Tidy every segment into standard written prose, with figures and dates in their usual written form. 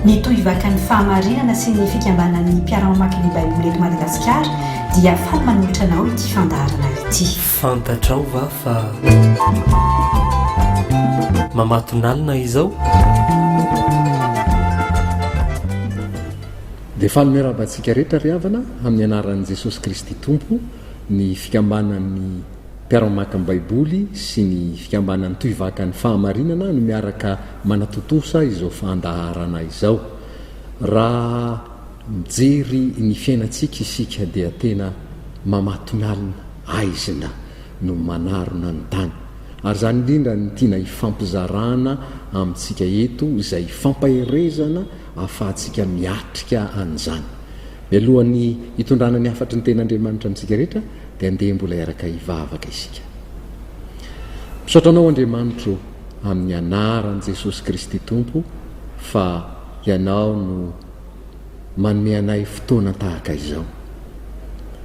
ny Tohivakan'ny Fahamarinana sy ny Fikambanan'ny Mpiara-Mamaky ny Baiboly eto Madagasikara dia faly manolotra anao ity fandaharana ity. Fantatrao va fa mamatonalina izao? Dia faly miarabantsika rehetra ry havana amin'ny anaran'i Jesosy Kristy Tompo, ny Fikambanan'ny Mpiara-Mamaky ny Baiboly sy ny Fikambanan'ny Tohivakan'ny Fahamarinana no miaraka manatotosa izao fandaharana izao. Raha mijery ny fiainantsika isika dia tena mamatonalina, aizina no manarona ny tany. Ary zany indrindra ny tiana hifampizarana amintsika eto izay fampaherezana ahafahantsika miatrika an'izany. Mialohan'ny hitondrana ny afatry ny ten'Andriamanitra amintsika rehetra dia andeha mbola iaraka hivavaka isika. Misaotra anao Andriamanitro amin'ny anaran'i Jesosy Kristy Tompo fa ianao no manome anay fotoana tahaka izao.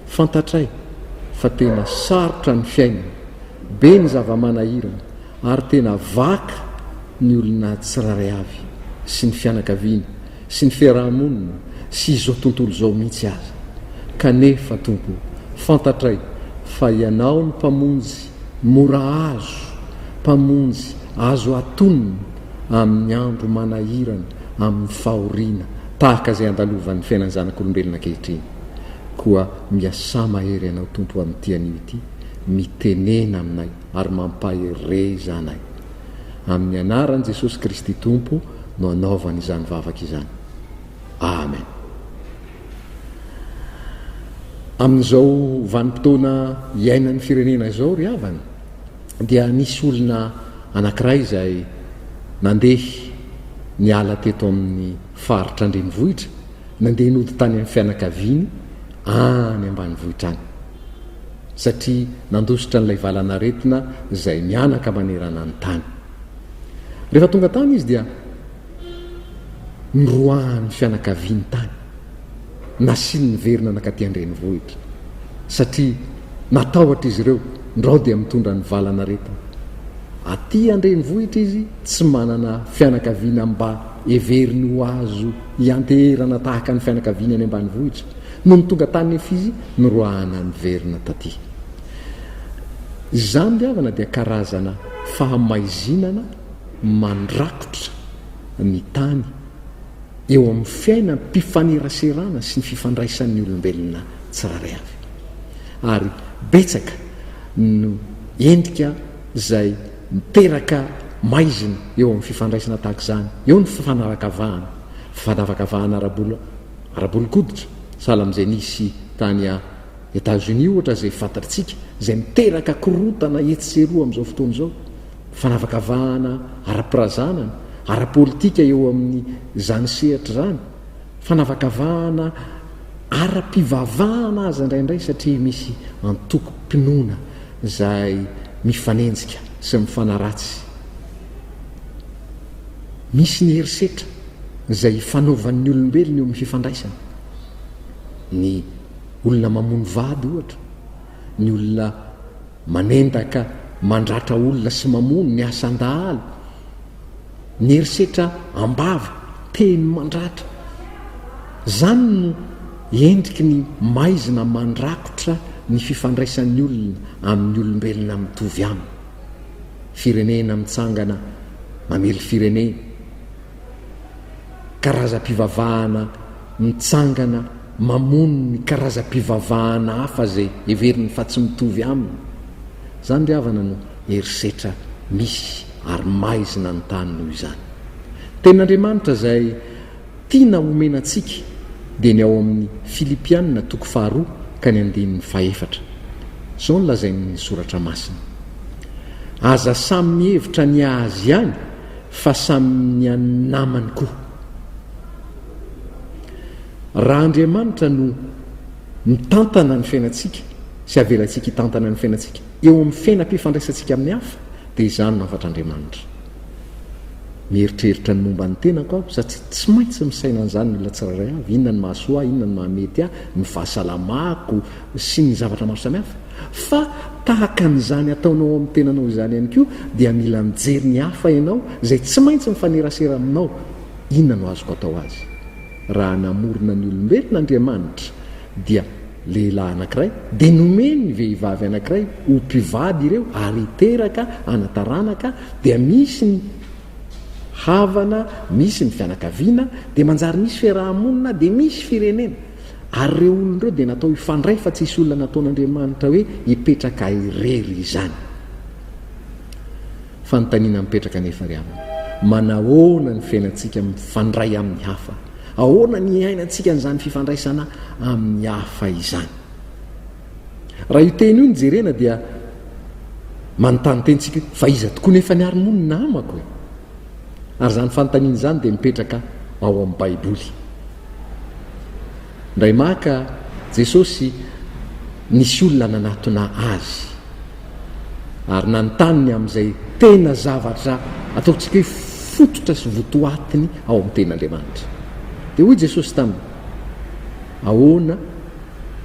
Fantatray fa tena sarotra ny fiainana, be ny zava-manahirana ary tena vaka ny olona tsiraray avy sy ny fianakaviana sy ny fiarahamonina sy izao tontolo izao mihitsy aza. Kanefa Tompo, fantatray fa ianao ny mpamonjy mora azo, mpamonjy azo atonina amin'ny andro manahirana, amin'ny fahoriana tahaka izay andalovan'ny fiainan'ny zanak'olombelona ankehitriny. Koa miasa mahery ianao Tompo amin'ity anio ity, mitenena aminay ary mampahereza anay. Amin'ny anaran'i Jesosy Kristy Tompo no anaovany izany vavaka izany. Amen. Amin'izao vanim-potoana iainan'ny firenena izao ry havana, dia nisy olona anankiray izay nandeha niala teto amin'ny faritra andrenivohitra, nandeha nody tany amin'ny fianakaviany any ambanivohitra any, satria nandositra n'ilay valanaretina izay mianaka manerana ny tany. Rehefa tonga tany izy dia niroahan'ny fianakaviany tany, nasiny ny verina nankaty andrenivohitra, satria natahotra izy ireo ndrao dia mitondra ny valanaretina. Aty andrenivohitra izy tsy manana fianakaviana mba everiny ho azo hianterana tahaka ny fianakaviana any ambanivohitra, no nitonga tany nefa izy niroahana ny verina taty. Izany ry havana dia karazana fahamaizinana mandrakotra ny tany eo amin'ny fiainam-pifaneraserana sy ny fifandraisan'ny olombelona tsiraray avy. Ary betsaka no endrika izay miteraka maizina eo amin'ny fifandraisana tahaka izany, eo ny fifanavakavahana arabolon-koditra, sahala amin'izay nisy tany a États-Unis ohatra izay fantatsika, izay miteraka korotana etseroa amin'izao fotoana izao, fanavakavahana ara-pirazanana, ara-politika eo amin'ny zany sehatra zany, fanavakavahana ara-pivavahana aza indraindray, satria misy antoko-pinoana izay mifanenjika sy mifanaratsy. Misy ny herisetra izay fanaovan'ny olombelona eo amin'ny fifandraisana. Ny olona mamono vady ohatra, ny olona manendaka mandratra olona sy mamono, ny asan-dahala, ny herisetra ambava teny mandratra. Zany no endriky ny maizina mandrakotra ny fifandraisan'ny olona amin'ny olombelona mitovy aminy. Firenena mitsangana mamely firenena, karaza-pivavahana mitsangana mamono ny karaza-pivavahana hafa zay everiny fa tsy mitovy aminy. Zany ry havana no herisetra misy ary maizina ny tany noho izany. Ten'Andriamanitra izay tiana omenantsika dia ny ao amin'ny Filipiana 2:4-4. Zao no lazain'ny soratra masina: aza samy mihevitra ny azy ihany fa samy ny namany koa. Raha Andriamanitra no mitantana ny fiainantsika sy avelantsika hitantana ny fiainantsika eo amin'ny fiainam-pifandraisantsika amin'ny hafa, dia izany nafatr'Andriamanitra. Mieritreritra ny momba ny tenako aho, satria tsy maintsy misaina an'izany ny olona tsiraray avy, inona ny mahasoa, inona ny mahamety ahy, ny fahasalamako sy ny zavatra maro samihafa. Fa tahaka an'izany ataonao amin'ny tenanao izany ihany koa dia mila mijery ny hafa ianao izay tsy maintsy mifanerasera aminao inona no azoko atao azy raha namorona ny olombelona Andriamanitra dia lehilahy anankiray dia nomeny ny vehivavy anankiray ho mpivady ireo ary teraka anataranaka dia misy ny havana, misy ny fianakaviana, dia manjary misy fiarahamonina, dia misy firenena. Ary ireo olon'ireo dia natao hifandray fa tsisy olona nataon'Andriamanitra hoe hipetraka irery izany. Fanontaniana mipetraka nefa ry aminy, manahoana ny fiainantsika mifandray amin'ny hafa? Ahoana ny iainantsika n'izany fifandraisana amin'ny hafa izany? Raha io teny io ny jerena dia manontany tentsika fa iza tokoa nefa niary moa ny namako e? Ary izany fanontaniana izany dia mipetraka ao amin'ny Baiboly. Ndray maka Jesosy nisy olona nanatona azy ary nanontaniny amin'izay tena zavatra ataontsika hoe fototra sy votoatiny ao amin'ny ten'Andriamanitra. Dia hoy Jesosy taminy, ahoana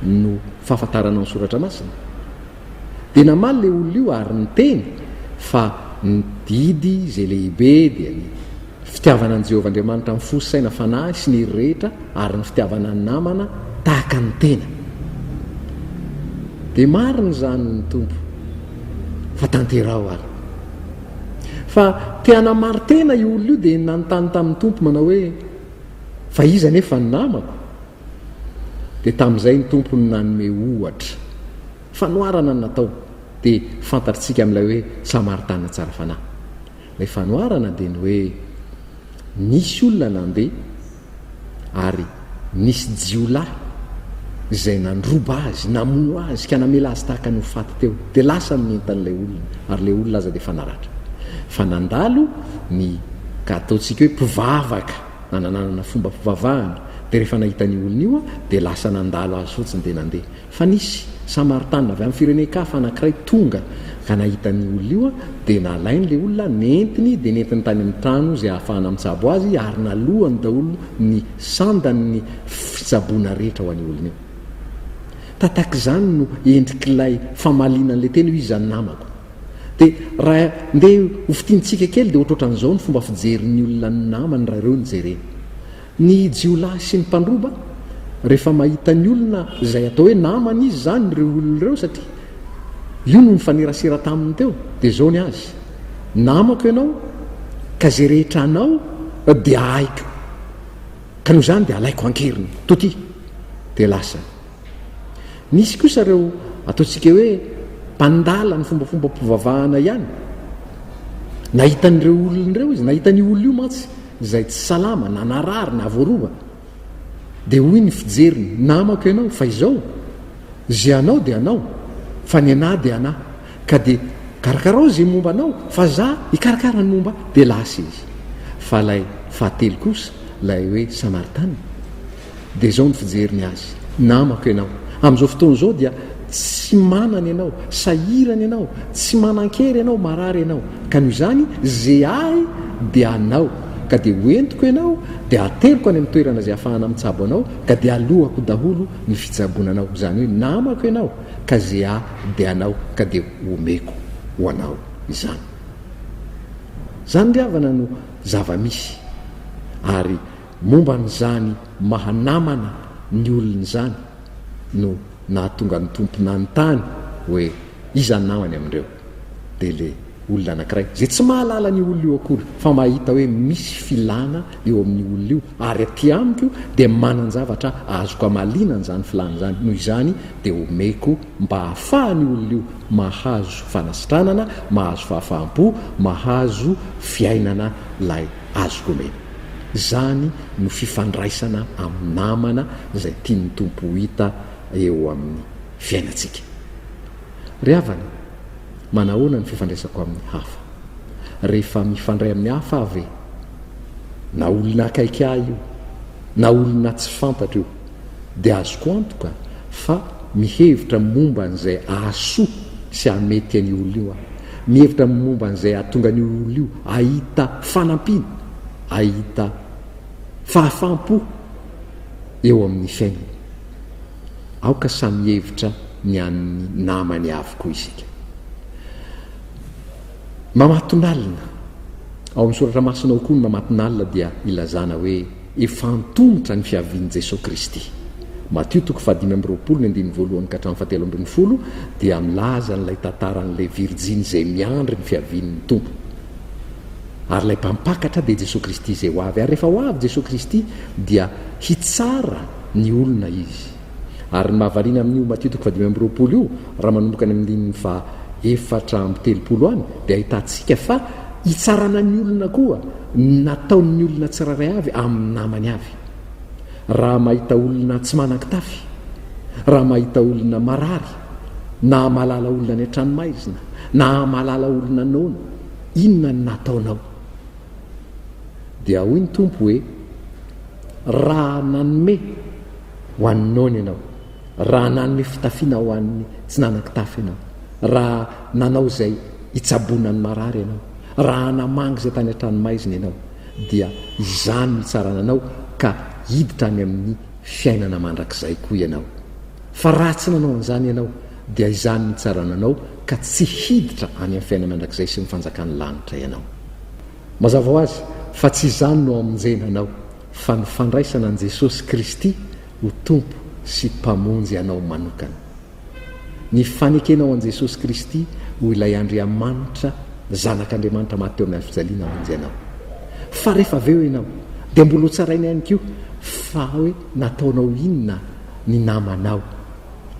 no fahafantarana ny soratra masina? Dia namaly ilay olona io ary niteny fa ny didy izay lehibe dia ny fitiavana an' Jehovah Andriamanitra amin'ny fo sy saina fanahy sy ny hery rehetra ary ny fitiavana ny namana tahaka ny tena. Dia marina izany ny Tompo, fa tanterao ary. Fa teana maro tena io olona io dia nanontany tamin'ny Tompo manao hoe fa iza nefa ny namako? Dia tamin'izay ny Tompo ny nanome ohatra, fanoarana ny natao, dia fantatritsika amin'ilay hoe samaritana tsara fanahy. Ilay fanoarana dia ny hoe nisy olona nandeha ary nisy jiolahy izay nandroba azy, namoa azy, ka namela azy tahaka ny hofaty teo, dia lasa minentan'ilay olona, ary ilay olona aza dia fanaratra. Fa nandalo ny ka ataontsika hoe mpivavaka, nananana fomba mpivavahana, dia rehefa nahita ny olona io dia lasa nandalo azy fotsiny dia nandeha. Fa nisy samaritana avy amin'ny firenen-kafa anankiray tonga ka nahita ny olona io dia nalainy ilay olona, nentiny, dia nentiny tany amin'ny trano izay ahafahana mitsabo azy, ary nalohany daholo ny sandany ny fitsaboana rehetra ho an'ny olona io. Tataka izany no endrik'ilay famalinan'ilay teny hoe iza ny namako. Dia raha ndeha hofitintsika kely dia ohatrohatran'izao ny fomba fijerin'ny olona ny namany raha ireo ny jerena. Ny jiolahy sy ny mpandroba rehefa mahita ny olona izay atao hoe namany izy zany ireo olona ireo, satria io no mifanerasera taminy teo, dia zao ny azy: namako ianao ka zay rehetra anao dia haiko, ka noho izany dia alaiko ankeriny toty. Dia lasa nisy kosa ireo ataontsika hoe mpandala ny fombafomba mpivavahana ihany, nahitan'ireo olona ireo izy, nahitany olona io mantsy izay tsy salama, nanarary, navoarova, dia hoy ny fijeriny: namako ianao fa izao zay anao dia anao, fa ny anahy dia anahy, ka dia karakarao izay momba anao fa za hikarakara ny momba. Dia lasa izy. Fa ilay fahatelo kosa, ilay hoe samaritana, dia izao ny fijeriny azy: namako ianao. Amin'izao fotoana izao dia tsy manana ianao, sahirana ianao, tsy manan-kery ianao, marary ianao, ka noho izany zay ahy dia anao, ka dia hoentiko ianao, dia ateriko any amin'ny toerana izay ahafahana mitsabo anao, ka dia alohako daholo ny fitsaboananao. Izany hoe namako ianao, ka zay ahy dia anao, ka dia omeko ho anao izany. Zany ry havana no zava-misy, ary momba n'izany mahanamana ny olona izany no nahatonga ny Tompo nanontany hoe iza ny namany amin'ireo. Dia le olona anankiray zay tsy mahalala ny olona io akory, fa mahita hoe misy filana eo amin'ny olona io, ary aty amiko dia manan-javatra azoko amalina n'izany filana izany. Noho izany dia omeko mba ahafahany olona io mahazo fanasitranana, mahazo fahafahampo, mahazo fiainana lay azoko omena. Zany no fifandraisana amin'ny namana izay tian'ny Tompo hita eo amin'ny fiainantsika. Ry havana, manahoana ny fifandraisako amin'ny hafa? Rehefa mifandray amin'ny hafa ave, na olona akaiky ahy io, na olona tsy fantatra io, dia azoko antoka fa mihevitra momba n'izay ahasoa sy hamety an'io olona io aho. Mihevitra momba n'izay ahatonga ny olona io ahita fanampiana, ahita fahafaham-po eo amin'ny fiainany. Aoka samy hevitra ny an'ny namany avokoa isika. Mamatonalina ao amin'ny soratra masina ao koa ny mamatonalina dia ilazana hoe efa antongotra ny fiavian'i Jesosy Kristy. Matio 5:1-7 dia milaza n'ilay tantaran'ilay virjiny izay miandry ny fiavian'ny tompo. Ary ilay mpampakatra dia Jesosy Kristy izay ho avy. Ary rehefa ho avy Jesosy Kristy dia hitsara ny olona izy. Ary ny mahavariana amin'io Matio 5:20 io, raha manomboka ny amin'ny 4:30 any, dia ahitantsika fa hitsarana ny olona koa nataon'ny olona tsiraray avy amin'ny namany avy. Raha mahita olona tsy manan-kitafy, raha mahita olona marary, na malala olona ny an-tranomaizina, na malala olona noana, inona ny nataonao? Dia hoy ny tompo hoe raha nanome ho an'ny noana ianao, raha nanome fitafiana ho an'ny tsy nanan-kitafy ianao, raha nanao izay hitsabona ny marary ianao, raha namangy izay tany an-tranomaizina ianao, dia izany mitsarana anao ka hiditra any amin'ny fiainana mandrakizay koa ianao. Fa raha tsy nanao an'izany ianao dia izany mitsarana anao ka tsy hiditra any amin'ny fiainana mandrakizay sy ny fanjakan'ny lanitra ianao. Mazava ho azy fa tsy izany no amonjena anao, fa ny fandraisana an' Jesosy Kristy ho tompo sy mpamonjy anao manokana. Ny fanekenao an' Jesosy Kristy ho ilay Andriamanitra, zanak'Andriamanitra maty teo amin'ny fijaliana amonjy anao. Fa rehefa avy eo ianao dia mbola ho tsaraina ihany koa fa hoe nataonao inona ny namanao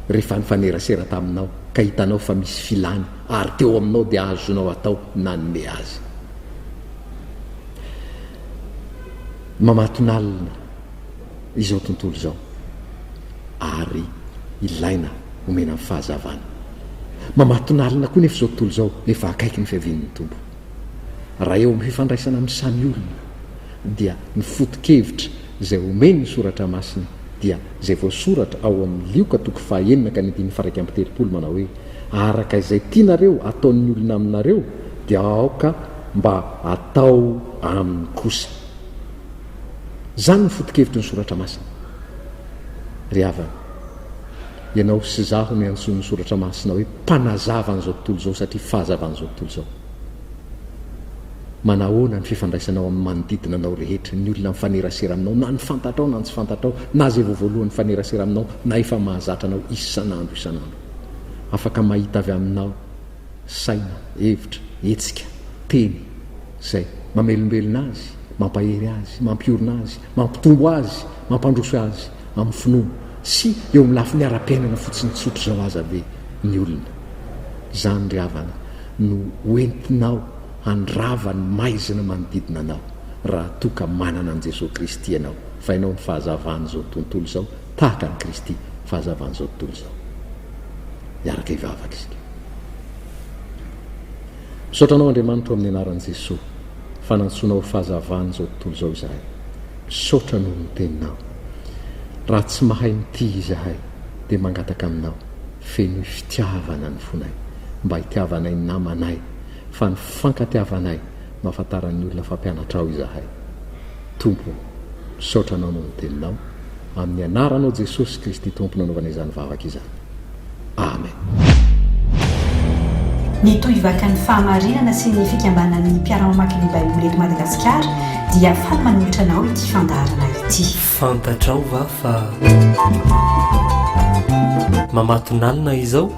rehefa nifanerasera taminao ka hitanao fa misy filany ary teo aminao dia azonao atao nanome azy. Mamatonalina izao tontolo izao ary ilaina omena amin'ny fahazavana. Mamatonalina koa nefa izao tontolo izao efa akaiky ny fiavian'ny tompo. Raha eo amin'ny fifandraisana amin'ny samy olona dia ny foto-kevitra izay omeny ny soratra masina dia izay voasoratra ao amin'ny Lioka 5:1-30 manao hoe araka izay tianareo ataon'ny olona aminareo dia aoka mba atao aminy kosa. Zany ny foto-kevitra ny soratra masina. Ry havana, ianao sy zaho ny antsoina ny soratra masina hoe mpanazava an'izao tontolo izao satria fahazavan'izao tontolo izao. Manahoana ny fifandraisanao amin'ny manodidina anao rehetra, ny olona mifanerasera aminao, na ny fantatrao na ny tsy fantatrao, na zay voalohan'ny mifanerasera aminao, na efa mahazatra anao isan'andro. Afaka mahita avy aminao saina, hevitra, hetsika, teny izay mamelombelona azy, mampahery azy, mampiorina azy, mampitombo azy, mampandroso azy amin'ny finoana sy eo amin'ny lafiny ara-piainana fotsiny tsotra izao aza be ny olona. Izany ry havana no hoentinao handravany maizina manodidina anao raha toka manana an' Jesosy Kristy ianao, fa ianao ny fahazavana izao tontolo izao tahaka ny Kristy fahazavana izao tontolo izao. Iaraka hivavaka isika. Misaotra anao Andriamanitra amin'ny anaran'i Jesosy fa nantsonao fahazavana izao tontolo izao izahay. Misaotra noho ny teninao. Raha tsy mahay mity izahay dia mangataka aminao feno fitiavana ny fonay mba hitiavanay ny namanay, fa ny fankatiavanay mahafantaran'ny olona fampianatra ao izahay. Tompo, misaotra anao noho ny teninao amin'ny anaranao Jesosy Kristy tompo nanaovana izany vavaka izany. Amen. Ny Tohivakan'ny Fahamarinana sy ny Fikambanan'ny Mpiara-Mamaky ny Baiboly eto Madagasikara dia faly manolotra anao ity fandaharana ity. Fantatrao va fa mamatonalina izao?